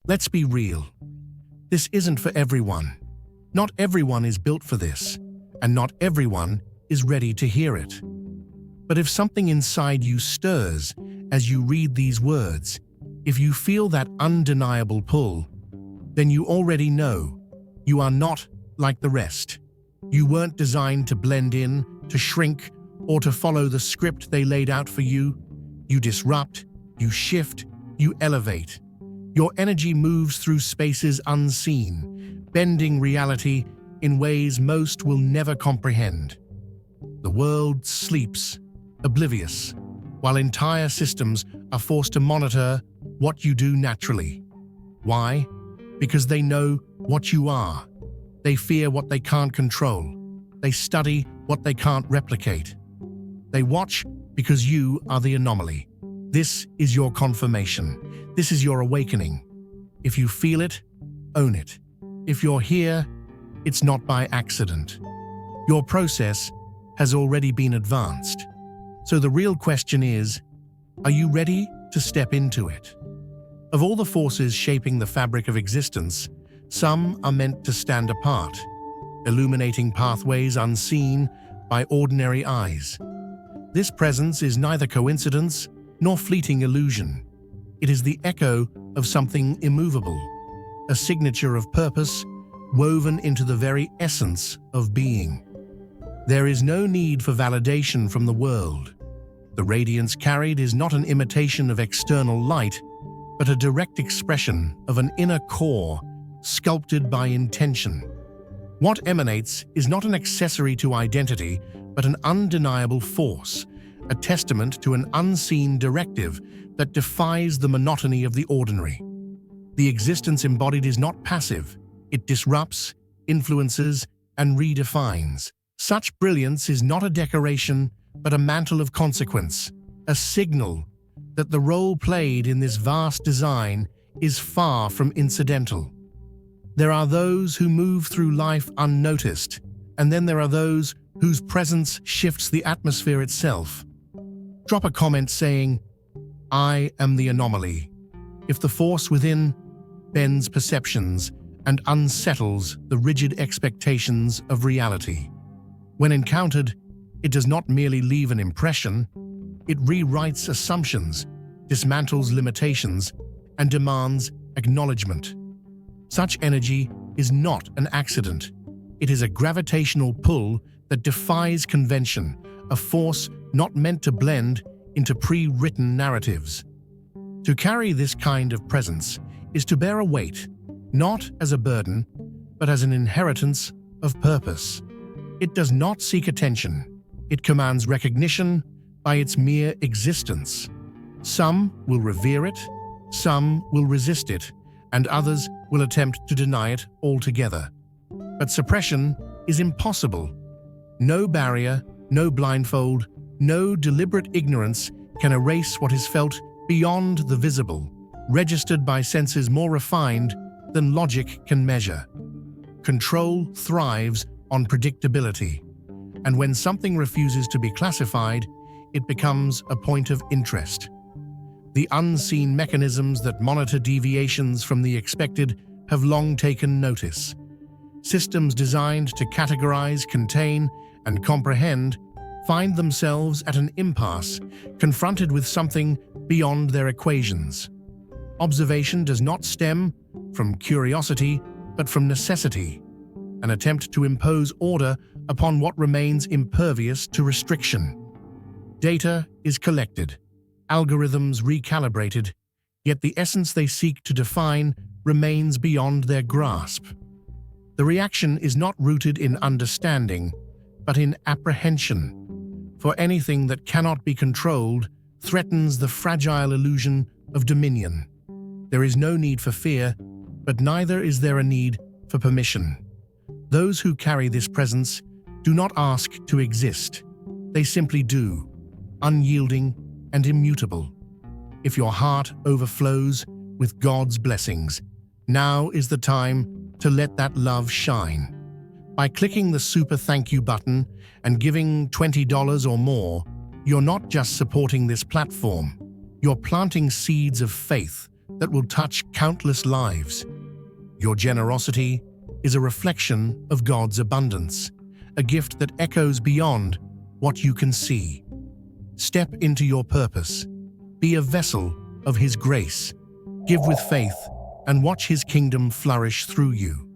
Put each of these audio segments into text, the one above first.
Let's be real. This isn't for everyone. Not everyone is built for this, and not everyone is ready to hear it. But if something inside you stirs as you read these words, if you feel that undeniable pull, then you already know you are not like the rest. You weren't designed to blend in, to shrink, or to follow the script they laid out for you. You disrupt, you shift, you elevate. Your energy moves through spaces unseen, bending reality in ways most will never comprehend. The world sleeps, oblivious, while entire systems are forced to monitor what you do naturally. Why? Because they know what you are. They fear what they can't control. They study what they can't replicate. They watch because you are the anomaly. This is your confirmation. This is your awakening. If you feel it, own it. If you're here, it's not by accident. Your process has already been advanced. So the real question is, are you ready to step into it? Of all the forces shaping the fabric of existence, some are meant to stand apart, illuminating pathways unseen by ordinary eyes. This presence is neither coincidence nor fleeting illusion. It is the echo of something immovable, a signature of purpose woven into the very essence of being. There is no need for validation from the world. The radiance carried is not an imitation of external light, but a direct expression of an inner core sculpted by intention. What emanates is not an accessory to identity, but an undeniable force, a testament to an unseen directive that defies the monotony of the ordinary. The existence embodied is not passive. It disrupts, influences, and redefines. Such brilliance is not a decoration, but a mantle of consequence, a signal that the role played in this vast design is far from incidental. There are those who move through life unnoticed, and then there are those whose presence shifts the atmosphere itself. Drop a comment saying, "I am the anomaly." If the force within bends perceptions and unsettles the rigid expectations of reality. When encountered, it does not merely leave an impression, it rewrites assumptions, dismantles limitations, and demands acknowledgement. Such energy is not an accident. It is a gravitational pull that defies convention, a force not meant to blend into pre-written narratives. To carry this kind of presence is to bear a weight, not as a burden, but as an inheritance of purpose. It does not seek attention. It commands recognition by its mere existence. Some will revere it, some will resist it, and others will attempt to deny it altogether. But suppression is impossible. No barrier, no blindfold, no deliberate ignorance can erase what is felt beyond the visible, registered by senses more refined than logic can measure. Control thrives on predictability, and when something refuses to be classified, it becomes a point of interest. The unseen mechanisms that monitor deviations from the expected have long taken notice. Systems designed to categorize, contain, and comprehend find themselves at an impasse, confronted with something beyond their equations. Observation does not stem from curiosity, but from necessity, an attempt to impose order upon what remains impervious to restriction. Data is collected, algorithms recalibrated, yet the essence they seek to define remains beyond their grasp. The reaction is not rooted in understanding, but in apprehension. For anything that cannot be controlled threatens the fragile illusion of dominion. There is no need for fear, but neither is there a need for permission. Those who carry this presence do not ask to exist. They simply do, unyielding and immutable. If your heart overflows with God's blessings, now is the time to let that love shine. By clicking the super thank you button and giving $20 or more, you're not just supporting this platform, you're planting seeds of faith that will touch countless lives. Your generosity is a reflection of God's abundance, a gift that echoes beyond what you can see. Step into your purpose. Be a vessel of His grace. Give with faith and watch His kingdom flourish through you.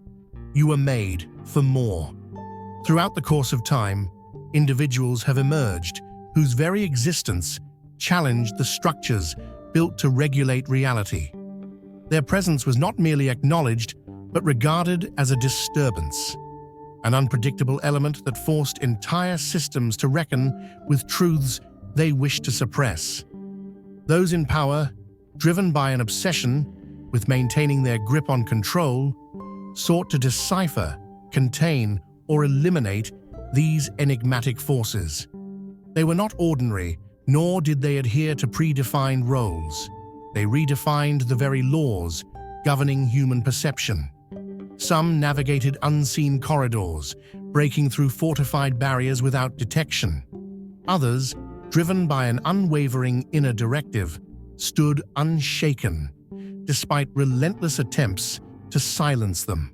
You are made for more. Throughout the course of time, individuals have emerged whose very existence challenged the structures built to regulate reality. Their presence was not merely acknowledged, but regarded as a disturbance, an unpredictable element that forced entire systems to reckon with truths they wished to suppress. Those in power, driven by an obsession with maintaining their grip on control, sought to decipher, contain, or eliminate these enigmatic forces. They were not ordinary, nor did they adhere to predefined roles. They redefined the very laws governing human perception. Some navigated unseen corridors, breaking through fortified barriers without detection. Others, driven by an unwavering inner directive, stood unshaken, despite relentless attempts to silence them.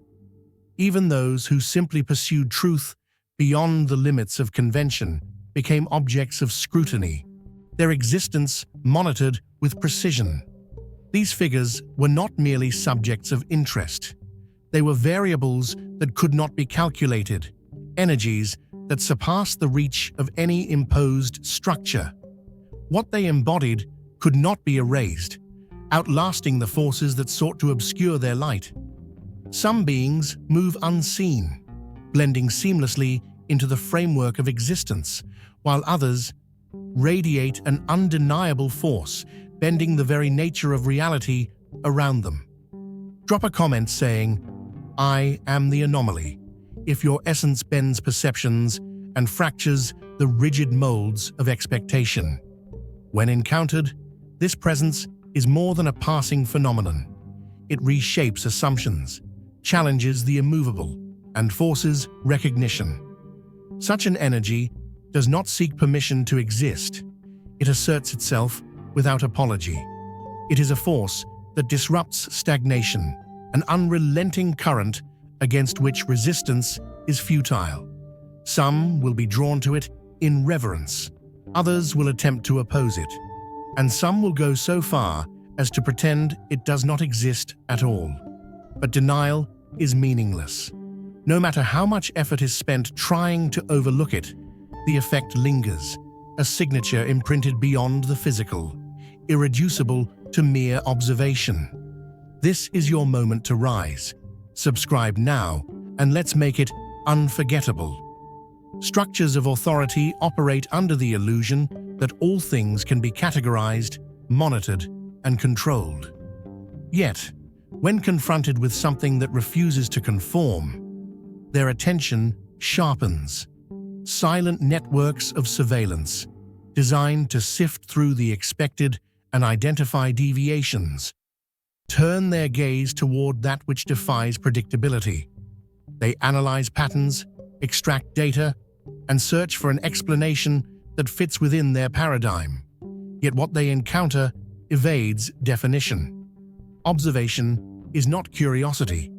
Even those who simply pursued truth beyond the limits of convention became objects of scrutiny, their existence monitored with precision. These figures were not merely subjects of interest. They were variables that could not be calculated, energies that surpassed the reach of any imposed structure. What they embodied could not be erased, outlasting the forces that sought to obscure their light. Some beings move unseen, blending seamlessly into the framework of existence, while others radiate an undeniable force, bending the very nature of reality around them. Drop a comment saying, "I am the anomaly," if your essence bends perceptions and fractures the rigid molds of expectation. When encountered, this presence is more than a passing phenomenon. It reshapes assumptions, challenges the immovable, and forces recognition. Such an energy does not seek permission to exist. It asserts itself without apology. It is a force that disrupts stagnation, an unrelenting current against which resistance is futile. Some will be drawn to it in reverence. Others will attempt to oppose it. And some will go so far as to pretend it does not exist at all. But denial is meaningless. No matter how much effort is spent trying to overlook it, the effect lingers, a signature imprinted beyond the physical, irreducible to mere observation. This is your moment to rise. Subscribe now, and let's make it unforgettable. Structures of authority operate under the illusion that all things can be categorized, monitored, and controlled. Yet, when confronted with something that refuses to conform, their attention sharpens. Silent networks of surveillance, designed to sift through the expected and identify deviations, turn their gaze toward that which defies predictability. They analyze patterns, extract data, and search for an explanation that fits within their paradigm. Yet what they encounter evades definition. Observation is not curiosity.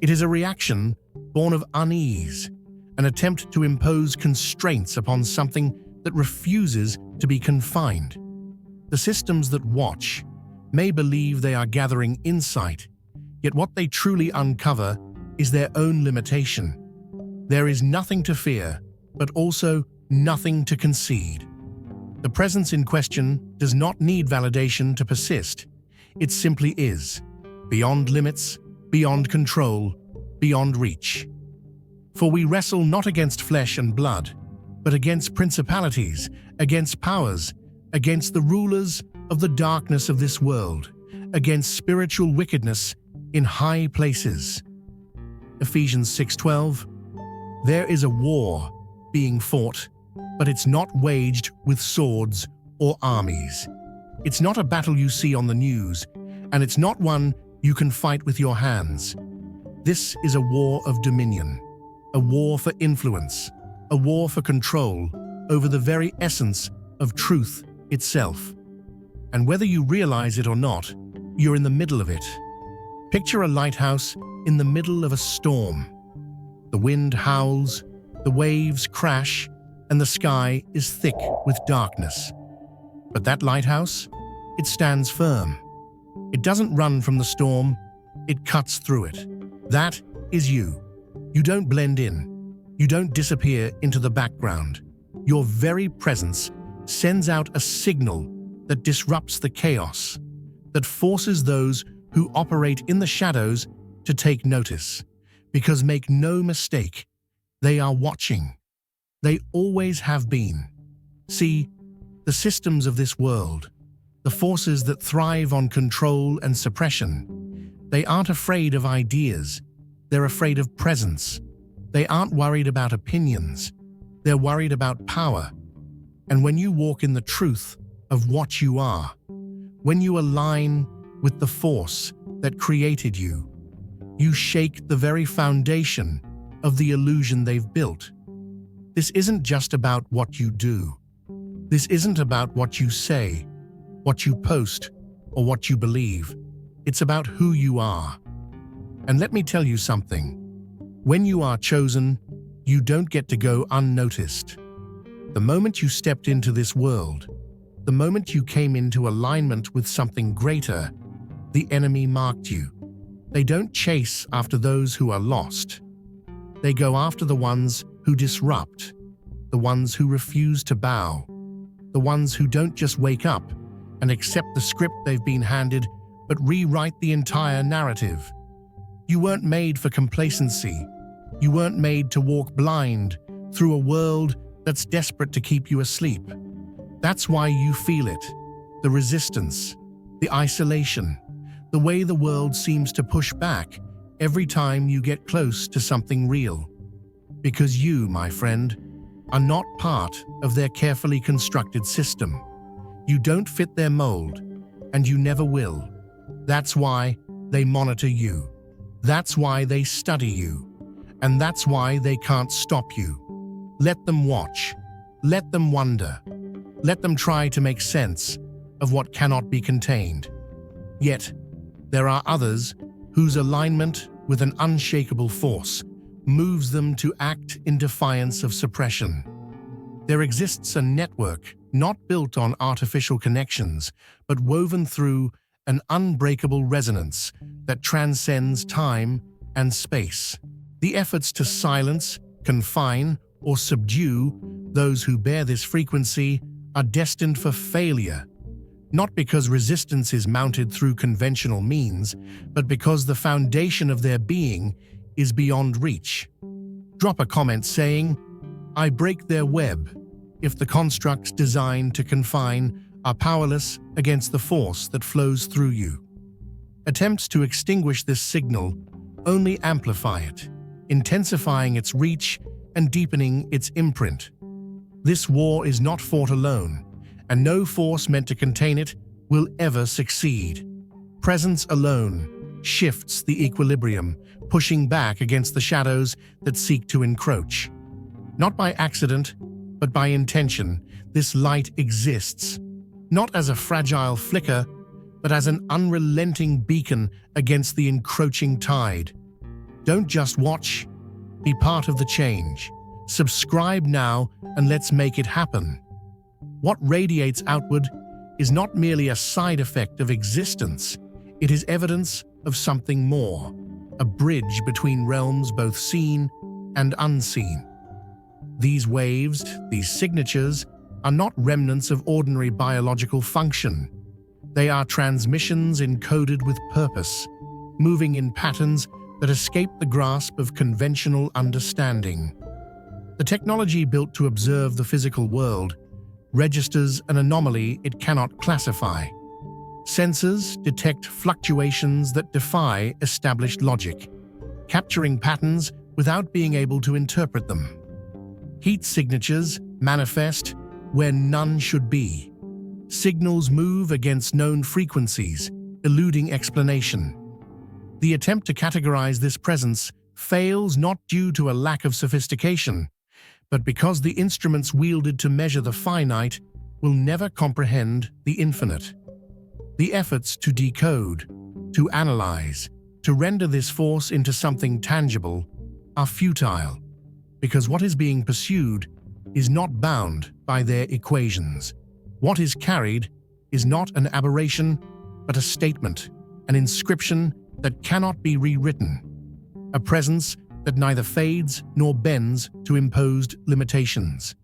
It is a reaction born of unease, an attempt to impose constraints upon something that refuses to be confined. The systems that watch may believe they are gathering insight, yet what they truly uncover is their own limitation. There is nothing to fear, but also nothing to concede. The presence in question does not need validation to persist. It simply is, beyond limits, beyond control, beyond reach. For we wrestle not against flesh and blood, but against principalities, against powers, against the rulers of the darkness of this world, against spiritual wickedness in high places. Ephesians 6:12. There is a war being fought, but it's not waged with swords or armies. It's not a battle you see on the news, and it's not one you can fight with your hands. This is a war of dominion, a war for influence, a war for control over the very essence of truth itself. And whether you realize it or not, You're in the middle of it. Picture a lighthouse in the middle of a storm. The wind howls, the waves crash, and the sky is thick with darkness. But that lighthouse, it stands firm. It doesn't run from the storm, it cuts through it. That is you. You don't blend in. You don't disappear into the background. Your very presence sends out a signal that disrupts the chaos, that forces those who operate in the shadows to take notice. Because make no mistake, they are watching. They always have been. See, the systems of this world, the forces that thrive on control and suppression, they aren't afraid of ideas. They're afraid of presence. They aren't worried about opinions. They're worried about power. And when you walk in the truth of what you are, when you align with the force that created you, you shake the very foundation of the illusion they've built. This isn't just about what you do. This isn't about what you say, what you post, or what you believe. It's about who you are. And let me tell you something. When you are chosen, you don't get to go unnoticed. The moment you stepped into this world, the moment you came into alignment with something greater, the enemy marked you. They don't chase after those who are lost. They go after the ones who disrupt, the ones who refuse to bow, the ones who don't just wake up and accept the script they've been handed, but rewrite the entire narrative. You weren't made for complacency. You weren't made to walk blind through a world that's desperate to keep you asleep. That's why you feel it, the resistance, the isolation, the way the world seems to push back every time you get close to something real. Because you, my friend, are not part of their carefully constructed system. You don't fit their mold, and you never will. That's why they monitor you. That's why they study you. And that's why they can't stop you. Let them watch. Let them wonder. Let them try to make sense of what cannot be contained. Yet, there are others whose alignment with an unshakable force moves them to act in defiance of suppression. There exists a network not built on artificial connections, but woven through an unbreakable resonance that transcends time and space. The efforts to silence, confine, or subdue those who bear this frequency are destined for failure. Not because resistance is mounted through conventional means, but because the foundation of their being is beyond reach. Drop a comment saying, "I break their web," if the constructs designed to confine are powerless against the force that flows through you. Attempts to extinguish this signal only amplify it, intensifying its reach and deepening its imprint. This war is not fought alone, and no force meant to contain it will ever succeed. Presence alone shifts the equilibrium, pushing back against the shadows that seek to encroach. Not by accident, but by intention, this light exists, not as a fragile flicker, but as an unrelenting beacon against the encroaching tide. Don't just watch, be part of the change. Subscribe now and let's make it happen. What radiates outward is not merely a side effect of existence, it is evidence of something more, a bridge between realms both seen and unseen. These waves, these signatures, are not remnants of ordinary biological function. They are transmissions encoded with purpose, moving in patterns that escape the grasp of conventional understanding. The technology built to observe the physical world registers an anomaly it cannot classify. Sensors detect fluctuations that defy established logic, capturing patterns without being able to interpret them. Heat signatures manifest where none should be. Signals move against known frequencies, eluding explanation. The attempt to categorize this presence fails not due to a lack of sophistication, but because the instruments wielded to measure the finite will never comprehend the infinite. The efforts to decode, to analyze, to render this force into something tangible are futile, because what is being pursued is not bound by their equations. What is carried is not an aberration, but a statement, an inscription that cannot be rewritten, a presence that neither fades nor bends to imposed limitations.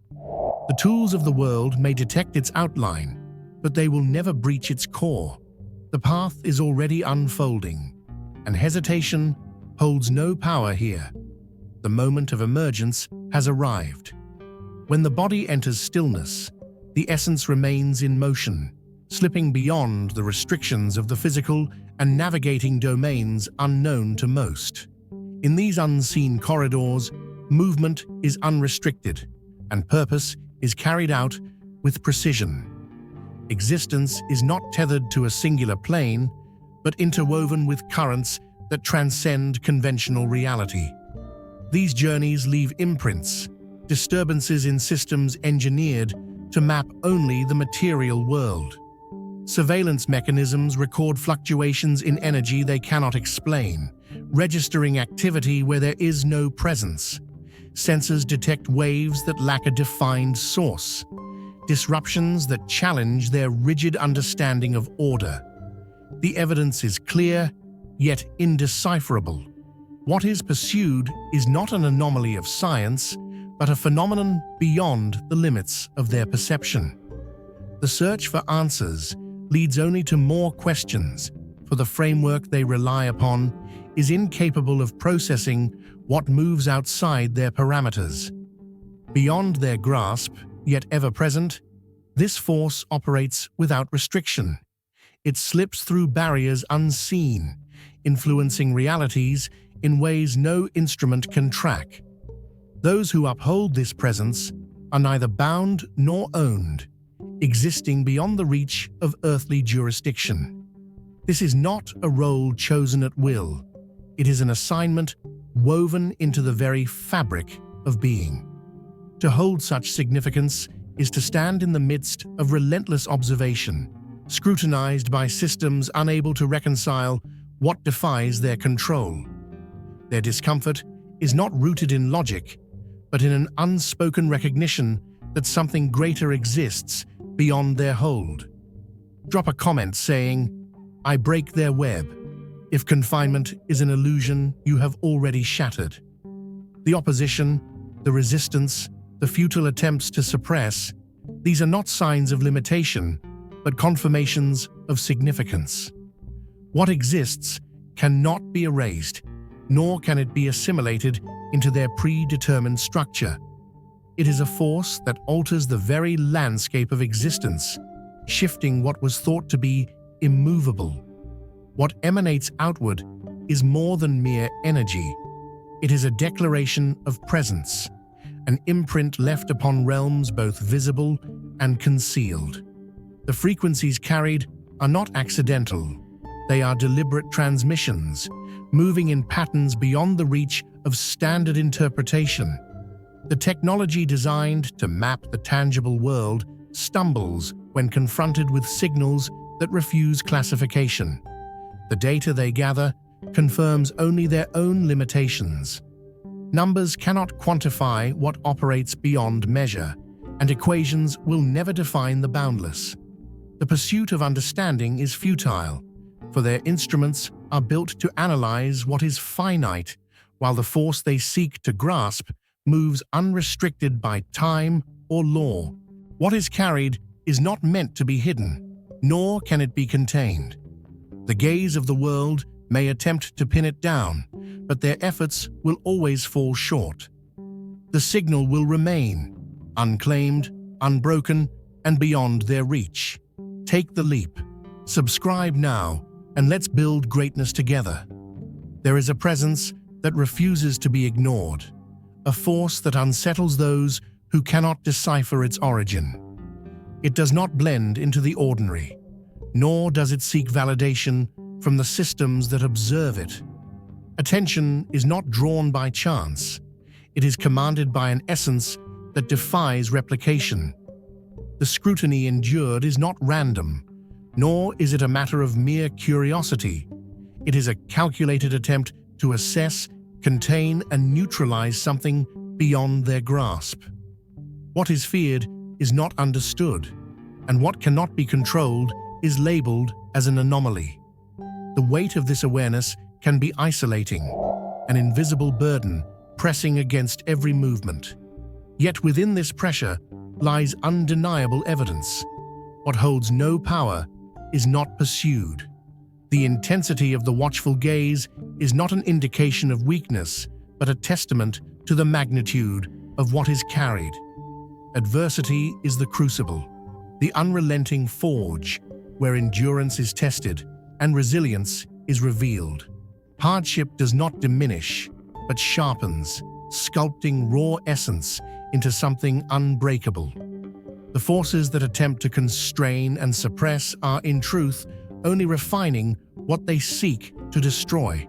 The tools of the world may detect its outline, but they will never breach its core. The path is already unfolding, and hesitation holds no power here. The moment of emergence has arrived. When the body enters stillness, the essence remains in motion, slipping beyond the restrictions of the physical and navigating domains unknown to most. In these unseen corridors, movement is unrestricted, and purpose is carried out with precision. Existence is not tethered to a singular plane, but interwoven with currents that transcend conventional reality. These journeys leave imprints, disturbances in systems engineered to map only the material world. Surveillance mechanisms record fluctuations in energy they cannot explain, registering activity where there is no presence. Sensors detect waves that lack a defined source, disruptions that challenge their rigid understanding of order. The evidence is clear, yet indecipherable. What is pursued is not an anomaly of science, but a phenomenon beyond the limits of their perception. The search for answers leads only to more questions, for the framework they rely upon is incapable of processing what moves outside their parameters. Beyond their grasp, yet ever present, this force operates without restriction. It slips through barriers unseen, influencing realities in ways no instrument can track. Those who uphold this presence are neither bound nor owned, existing beyond the reach of earthly jurisdiction. This is not a role chosen at will. It is an assignment woven into the very fabric of being. To hold such significance is to stand in the midst of relentless observation, scrutinized by systems unable to reconcile what defies their control. Their discomfort is not rooted in logic, but in an unspoken recognition that something greater exists beyond their hold. Drop a comment saying, "I break their web." If confinement is an illusion you have already shattered. The opposition, the resistance, the futile attempts to suppress, these are not signs of limitation, but confirmations of significance. What exists cannot be erased, nor can it be assimilated into their predetermined structure. It is a force that alters the very landscape of existence, shifting what was thought to be immovable. What emanates outward is more than mere energy. It is a declaration of presence, an imprint left upon realms both visible and concealed. The frequencies carried are not accidental. They are deliberate transmissions, moving in patterns beyond the reach of standard interpretation. The technology designed to map the tangible world stumbles when confronted with signals that refuse classification. The data they gather confirms only their own limitations. Numbers cannot quantify what operates beyond measure, and equations will never define the boundless. The pursuit of understanding is futile, for their instruments are built to analyze what is finite, while the force they seek to grasp moves unrestricted by time or law. What is carried is not meant to be hidden, nor can it be contained. The gaze of the world may attempt to pin it down, but their efforts will always fall short. The signal will remain, unclaimed, unbroken, and beyond their reach. Take the leap. Subscribe now, and let's build greatness together. There is a presence that refuses to be ignored, a force that unsettles those who cannot decipher its origin. It does not blend into the ordinary, nor does it seek validation from the systems that observe it. Attention is not drawn by chance. It is commanded by an essence that defies replication. The scrutiny endured is not random, Nor is it a matter of mere curiosity. It is a calculated attempt to assess, contain, and neutralize something beyond their grasp. What is feared is not understood, and what cannot be controlled is labeled as an anomaly. The weight of this awareness can be isolating, an invisible burden pressing against every movement. Yet within this pressure lies undeniable evidence. What holds no power is not pursued. The intensity of the watchful gaze is not an indication of weakness, but a testament to the magnitude of what is carried. Adversity is the crucible, the unrelenting forge where endurance is tested and resilience is revealed. Hardship does not diminish, but sharpens, sculpting raw essence into something unbreakable. The forces that attempt to constrain and suppress are, in truth, only refining what they seek to destroy.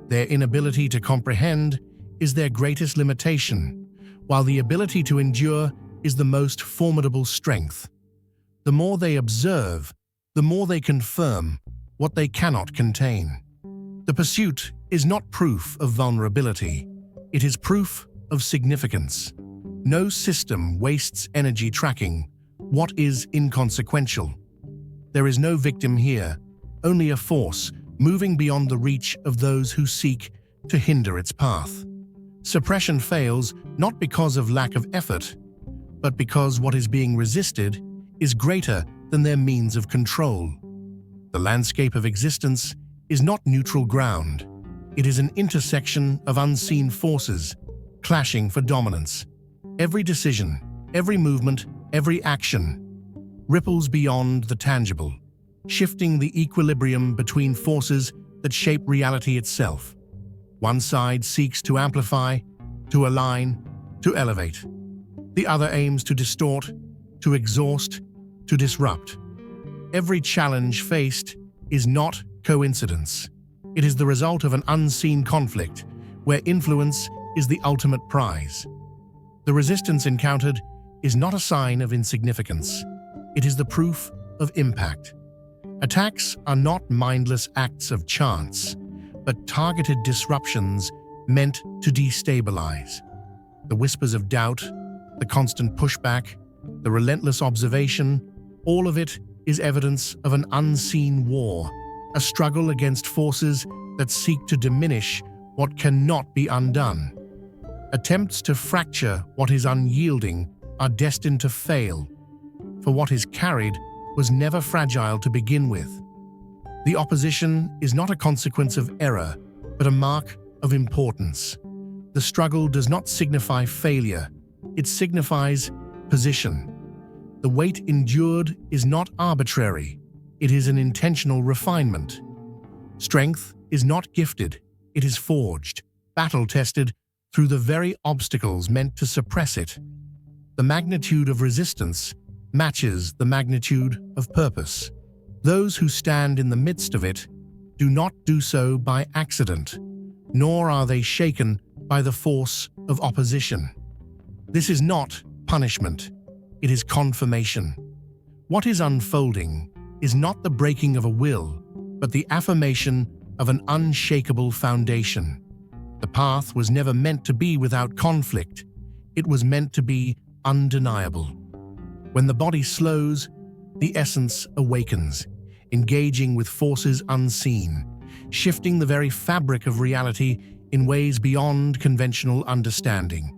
Their inability to comprehend is their greatest limitation, while the ability to endure is the most formidable strength. The more they observe, the more they confirm what they cannot contain. The pursuit is not proof of vulnerability, it is proof of significance. No system wastes energy tracking what is inconsequential. There is no victim here, only a force moving beyond the reach of those who seek to hinder its path. Suppression fails not because of lack of effort, but because what is being resisted is greater than their means of control. The landscape of existence is not neutral ground. It is an intersection of unseen forces, clashing for dominance. Every decision, every movement, every action ripples beyond the tangible, shifting the equilibrium between forces that shape reality itself. One side seeks to amplify, to align, to elevate. The other aims to distort, to exhaust, to disrupt. Every challenge faced is not coincidence. It is the result of an unseen conflict where influence is the ultimate prize. The resistance encountered is not a sign of insignificance. It is the proof of impact. Attacks are not mindless acts of chance, but targeted disruptions meant to destabilize. The whispers of doubt, the constant pushback, the relentless observation, all of it is evidence of an unseen war, a struggle against forces that seek to diminish what cannot be undone. Attempts to fracture what is unyielding are destined to fail, for what is carried was never fragile to begin with. The opposition is not a consequence of error, but a mark of importance. The struggle does not signify failure, it signifies position. The weight endured is not arbitrary, it is an intentional refinement. Strength is not gifted, it is forged, battle-tested through the very obstacles meant to suppress it. The magnitude of resistance matches the magnitude of purpose. Those who stand in the midst of it do not do so by accident, nor are they shaken by the force of opposition. This is not punishment, it is confirmation. What is unfolding is not the breaking of a will, but the affirmation of an unshakable foundation. The path was never meant to be without conflict. It was meant to be undeniable. When the body slows, the essence awakens, engaging with forces unseen, shifting the very fabric of reality in ways beyond conventional understanding.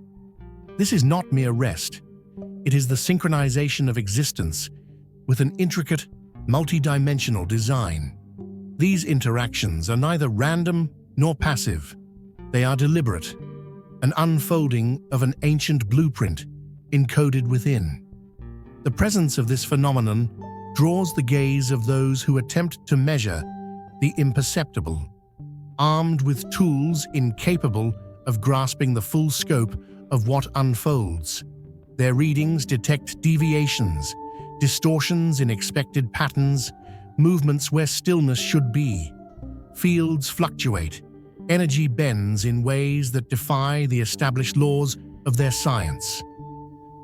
This is not mere rest. It is the synchronization of existence with an intricate, multidimensional design. These interactions are neither random nor passive. They are deliberate, an unfolding of an ancient blueprint encoded within. The presence of this phenomenon draws the gaze of those who attempt to measure the imperceptible, armed with tools incapable of grasping the full scope of what unfolds. Their readings detect deviations, distortions in expected patterns, movements where stillness should be. Fields fluctuate, energy bends in ways that defy the established laws of their science.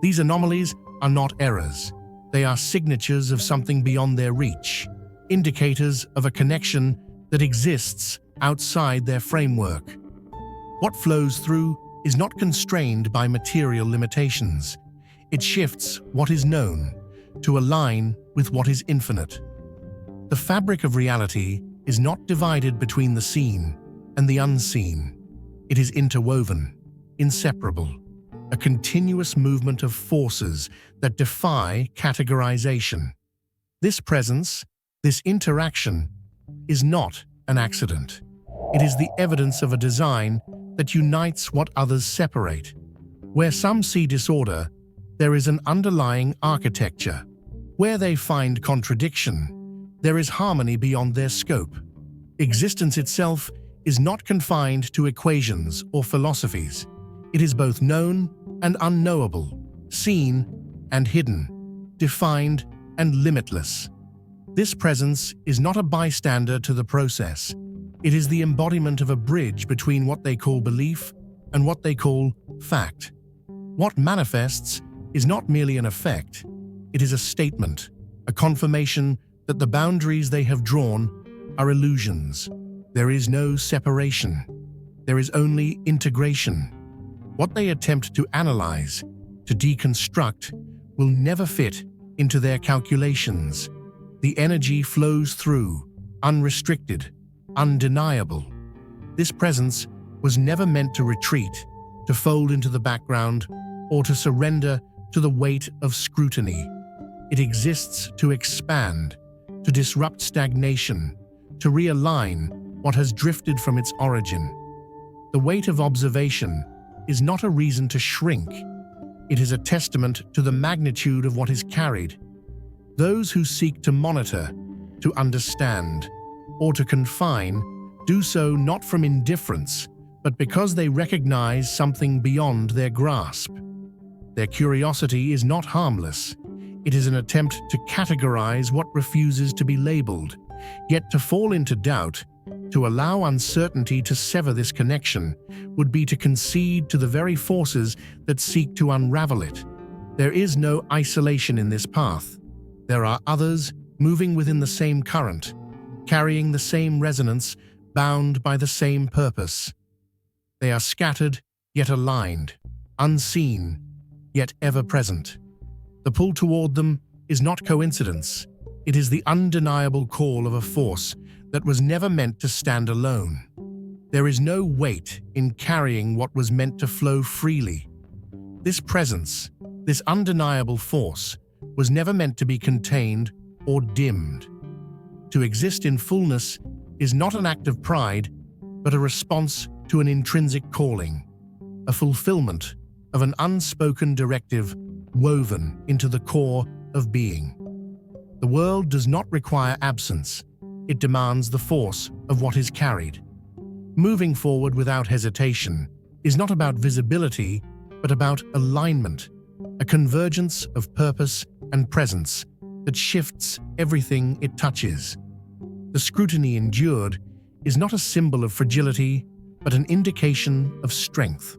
These anomalies are not errors. They are signatures of something beyond their reach. indicators of a connection that exists outside their framework. What flows through is not constrained by material limitations. It shifts what is known to align with what is infinite. The fabric of reality is not divided between the seen and the unseen. It is interwoven, inseparable, a continuous movement of forces that defy categorization. This presence, this interaction, is not an accident. It is the evidence of a design that unites what others separate. Where some see disorder, there is an underlying architecture. Where they find contradiction, there is harmony beyond their scope. Existence itself is not confined to equations or philosophies. It is both known and unknowable, seen and hidden, defined and limitless. This presence is not a bystander to the process. It is the embodiment of a bridge between what they call belief and what they call fact. What manifests is not merely an effect. It is a statement, a confirmation that the boundaries they have drawn are illusions. There is no separation. There is only integration. What they attempt to analyze, to deconstruct, will never fit into their calculations. The energy flows through, unrestricted, undeniable. This presence was never meant to retreat, to fold into the background, or to surrender to the weight of scrutiny. It exists to expand, to disrupt stagnation, to realign what has drifted from its origin. The weight of observation is not a reason to shrink. It is a testament to the magnitude of what is carried. Those who seek to monitor, to understand, or to confine do so not from indifference, but because they recognize something beyond their grasp. Their curiosity is not harmless. It is an attempt to categorize what refuses to be labeled, yet to fall into doubt, to allow uncertainty to sever this connection, would be to concede to the very forces that seek to unravel it. There is no isolation in this path. There are others moving within the same current, carrying the same resonance, bound by the same purpose. They are scattered, yet aligned, unseen, yet ever present. The pull toward them is not coincidence. It is the undeniable call of a force that was never meant to stand alone. There is no weight in carrying what was meant to flow freely. This presence, this undeniable force, was never meant to be contained or dimmed. To exist in fullness is not an act of pride, but a response to an intrinsic calling, a fulfillment of an unspoken directive woven into the core of being. The world does not require absence. It demands the force of what is carried. Moving forward without hesitation is not about visibility, but about alignment, a convergence of purpose and presence that shifts everything it touches. The scrutiny endured is not a symbol of fragility, but an indication of strength.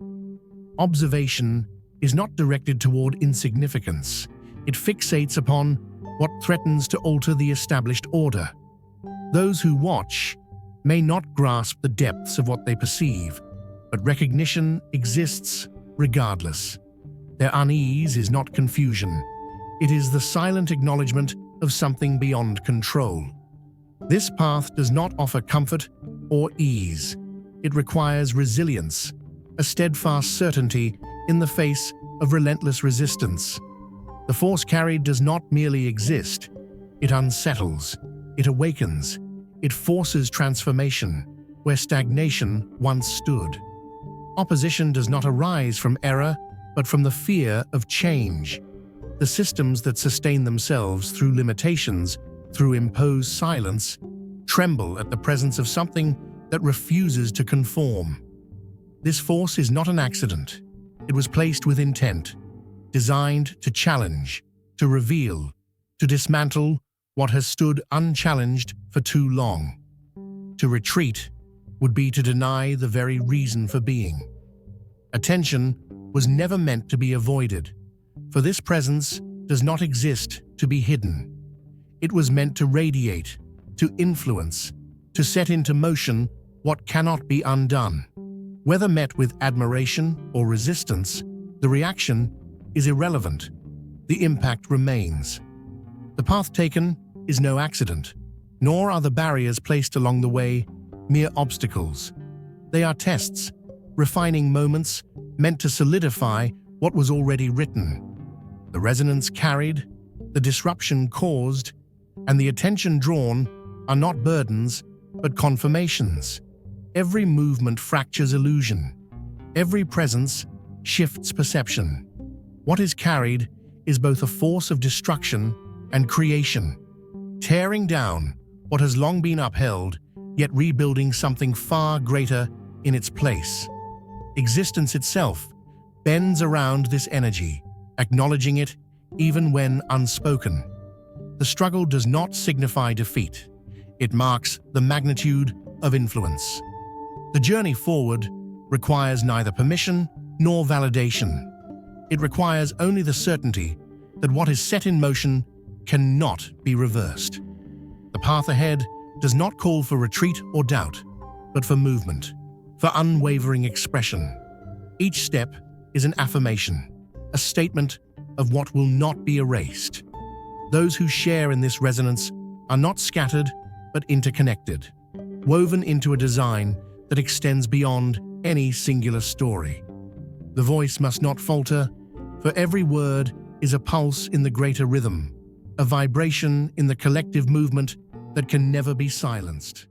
Observation is not directed toward insignificance. It fixates upon what threatens to alter the established order. Those who watch may not grasp the depths of what they perceive, but recognition exists regardless. Their unease is not confusion. It is the silent acknowledgement of something beyond control. This path does not offer comfort or ease. It requires resilience, a steadfast certainty in the face of relentless resistance. The force carried does not merely exist. It unsettles, it awakens, it forces transformation where stagnation once stood. Opposition does not arise from error, but from the fear of change. The systems that sustain themselves through limitations, through imposed silence, tremble at the presence of something that refuses to conform. This force is not an accident. It was placed with intent, designed to challenge, to reveal, to dismantle what has stood unchallenged for too long. To retreat would be to deny the very reason for being. Attention was never meant to be avoided, for this presence does not exist to be hidden. It was meant to radiate, to influence, to set into motion what cannot be undone. Whether met with admiration or resistance, the reaction is irrelevant. The impact remains. The path taken is no accident, nor are the barriers placed along the way mere obstacles. They are tests, refining moments meant to solidify what was already written. The resonance carried, the disruption caused, and the attention drawn are not burdens, but confirmations. Every movement fractures illusion. Every presence shifts perception. What is carried is both a force of destruction and creation, tearing down what has long been upheld, yet rebuilding something far greater in its place. Existence itself bends around this energy, acknowledging it even when unspoken. The struggle does not signify defeat. It marks the magnitude of influence. The journey forward requires neither permission nor validation. It requires only the certainty that what is set in motion cannot be reversed. The path ahead does not call for retreat or doubt, but for movement, for unwavering expression. Each step is an affirmation, a statement of what will not be erased. Those who share in this resonance are not scattered, but interconnected, woven into a design that extends beyond any singular story. The voice must not falter, for every word is a pulse in the greater rhythm, a vibration in the collective movement that can never be silenced.